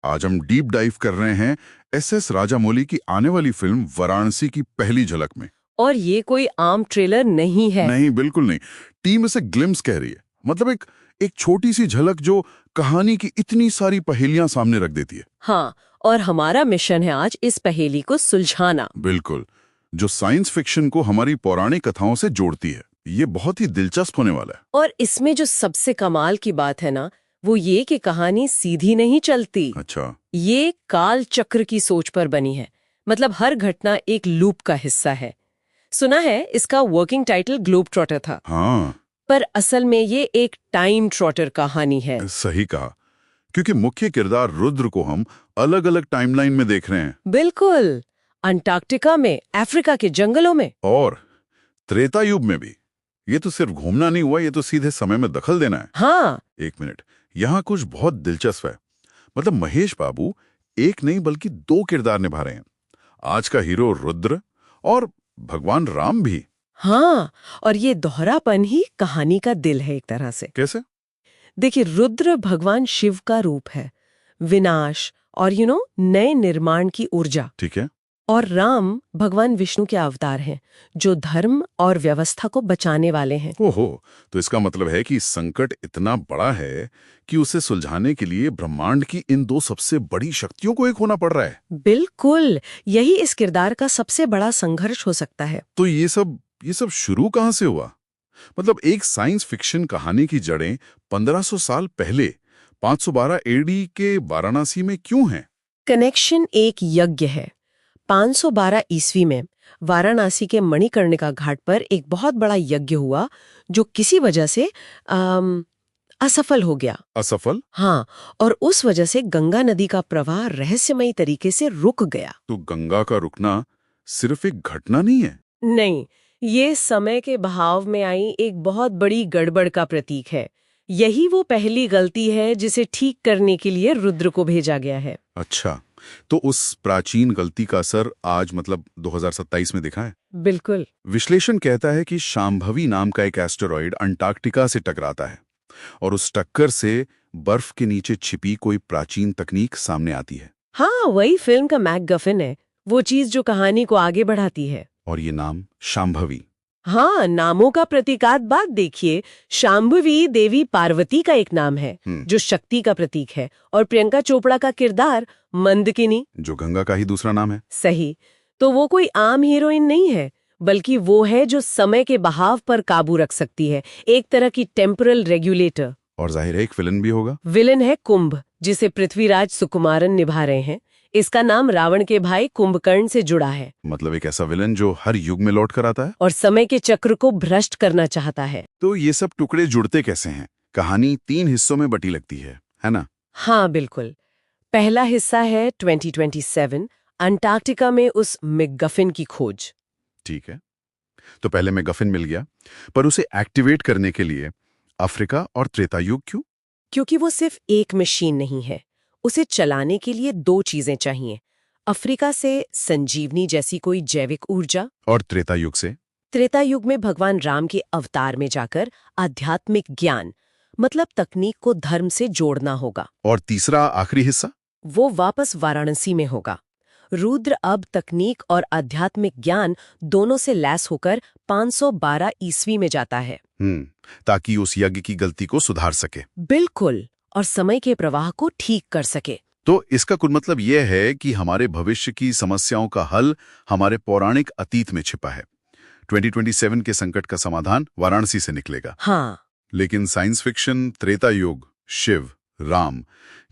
आज हम deep dive कर रहे हैं एस राजामौली की आने वाली फिल्म वाराणसी की पहली झलक में। और ये कोई आम ट्रेलर नहीं है। नहीं, बिल्कुल नहीं। टीम इसे ग्लिम्स कह रही है, मतलब एक छोटी सी झलक जो कहानी की इतनी सारी पहेलियां सामने रख देती है। हाँ, और हमारा मिशन है आज इस पहेली को सुलझाना। बिल्कुल, जो साइंस फिक्शन को हमारी पौराणिक कथाओं से जोड़ती है। ये बहुत ही दिलचस्प होने वाला है। और इसमें जो सबसे कमाल की बात है ना, वो ये कि कहानी सीधी नहीं चलती। अच्छा। ये काल चक्र की सोच पर बनी है, मतलब हर घटना एक लूप का हिस्सा है। सुना है इसका वर्किंग टाइटल ग्लोब ट्रॉटर था। हाँ, पर असल में ये एक टाइम ट्रॉटर कहानी है। सही कहा, क्योंकि मुख्य किरदार रुद्र को हम अलग अलग टाइमलाइन में देख रहे हैं। बिल्कुल, अंटार्कटिका में, अफ्रीका के जंगलों में, और त्रेता युग में भी। ये तो सिर्फ घूमना नहीं हुआ, ये तो सीधे समय में दखल देना है। हाँ। एक मिनट, यहाँ कुछ बहुत दिलचस्प है। मतलब महेश बाबू एक नहीं बल्कि दो किरदार निभा रहे हैं। आज का हीरो रुद्र और भगवान राम भी। हाँ, और ये दोहरापन ही कहानी का दिल है एक तरह से। कैसे? देखिए, रुद्र भगवान शिव का रूप है, विनाश और नए निर्माण की ऊर्जा। ठीक है। और राम भगवान विष्णु के अवतार हैं, जो धर्म और व्यवस्था को बचाने वाले हैं। ओहो, तो इसका मतलब है कि संकट इतना बड़ा है कि उसे सुलझाने के लिए ब्रह्मांड की इन दो सबसे बड़ी शक्तियों को एक होना पड़ रहा है। बिल्कुल, यही इस किरदार का सबसे बड़ा संघर्ष हो सकता है। तो ये सब शुरू कहाँ से हुआ? मतलब एक साइंस फिक्शन कहानी की जड़ें 1500 साल पहले 512 एडी के वाराणसी में क्यों हैं? कनेक्शन एक यज्ञ है। 512 ईस्वी में वाराणसी के मणिकर्णिका घाट पर एक बहुत बड़ा यज्ञ हुआ, जो किसी वजह से असफल हो गया। असफल? हाँ, और उस वजह से गंगा नदी का प्रवाह रहस्यमयी तरीके से रुक गया। तो गंगा का रुकना सिर्फ एक घटना नहीं है? नहीं, ये समय के बहाव में आई एक बहुत बड़ी गड़बड़ का प्रतीक है। यही वो पहली गलती है जिसे ठीक करने के लिए रुद्र को भेजा गया है। अच्छा, तो उस प्राचीन गलती का असर आज मतलब 2027 में दिखा है? बिल्कुल। विश्लेषण कहता है कि शांभवी नाम का एक एस्टेरॉयड अंटार्कटिका से टकराता है और उस टक्कर से बर्फ के नीचे छिपी कोई प्राचीन तकनीक सामने आती है। हाँ, वही फिल्म का मैकगफिन है, वो चीज जो कहानी को आगे बढ़ाती है। और ये नाम शांभवी। हाँ, नामों का प्रतीकात्मक देखिए, शांभवी देवी पार्वती का एक नाम है जो शक्ति का प्रतीक है, और प्रियंका चोपड़ा का किरदार मंदकिनी, जो गंगा का ही दूसरा नाम है। सही। तो वो कोई आम हीरोइन नहीं है, बल्कि वो है जो समय के बहाव पर काबू रख सकती है, एक तरह की टेम्परल रेगुलेटर। और जाहिर है एक विलन भी होगा। विलन है कुंभ, जिसे पृथ्वीराज सुकुमारन निभा रहे हैं। इसका नाम रावण के भाई कुंभकर्ण से जुड़ा है। मतलब एक ऐसा विलन जो हर युग में लौट कर आता है और समय के चक्र को भ्रष्ट करना चाहता है। तो ये सब टुकड़े जुड़ते कैसे हैं? कहानी 3 हिस्सों में बटी लगती है ना? हाँ, बिल्कुल। पहला हिस्सा है 2027, अंटार्कटिका में उस मैकगफिन की खोज। ठीक है, तो पहले मैकगफिन मिल गया, पर उसे एक्टिवेट करने के लिए अफ्रीका और त्रेता युग क्यों? क्योंकि वो सिर्फ एक मशीन नहीं है, उसे चलाने के लिए 2 चीजें चाहिए। अफ्रीका से संजीवनी जैसी कोई जैविक ऊर्जा, और त्रेता युग से? त्रेता युग में भगवान राम के अवतार में जाकर आध्यात्मिक ज्ञान, मतलब तकनीक को धर्म से जोड़ना होगा। और तीसरा आखिरी हिस्सा? वो वापस वाराणसी में होगा। रुद्र अब तकनीक और आध्यात्मिक ज्ञान दोनों से लैस होकर 512 ईस्वी में जाता है। ताकि उस यज्ञ की गलती को सुधार सके। बिल्कुल, और समय के प्रवाह को ठीक कर सके। तो इसका कुल मतलब यह है कि हमारे भविष्य की समस्याओं का हल हमारे पौराणिक अतीत में छिपा है। 2027 के संकट का समाधान वाराणसी से निकलेगा। हाँ। लेकिन साइंस फिक्शन, त्रेता युग, शिव, राम,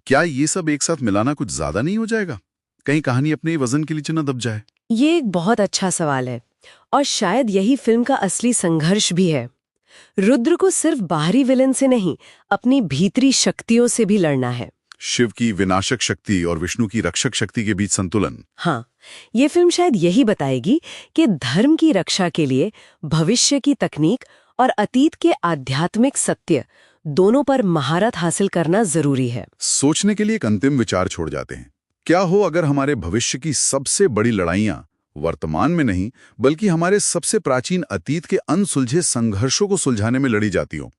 क्या ये सब एक साथ मिलाना कुछ ज्यादा नहीं हो जाएगा? कहीं कहानी अपने वजन के नीचे न दब जाए? ये एक बहुत अच्छा सवाल है, और शायद यही फिल्म का असली संघर्ष भी है। रुद्र को सिर्फ बाहरी विलन से नहीं, अपनी भीतरी शक्तियों से भी लड़ना है। शिव की विनाशक शक्ति और विष्णु की रक्षक शक्ति के बीच संतुलन। हाँ, ये फिल्म शायद यही बताएगी कि धर्म की रक्षा के लिए भविष्य की तकनीक और अतीत के आध्यात्मिक सत्य दोनों पर महारत हासिल करना जरूरी है। सोचने के लिए एक अंतिम विचार छोड़ जाते हैं। क्या हो अगर हमारे भविष्य की सबसे बड़ी लड़ाइयां वर्तमान में नहीं, बल्कि हमारे सबसे प्राचीन अतीत के अनसुलझे संघर्षों को सुलझाने में लड़ी जाती हो?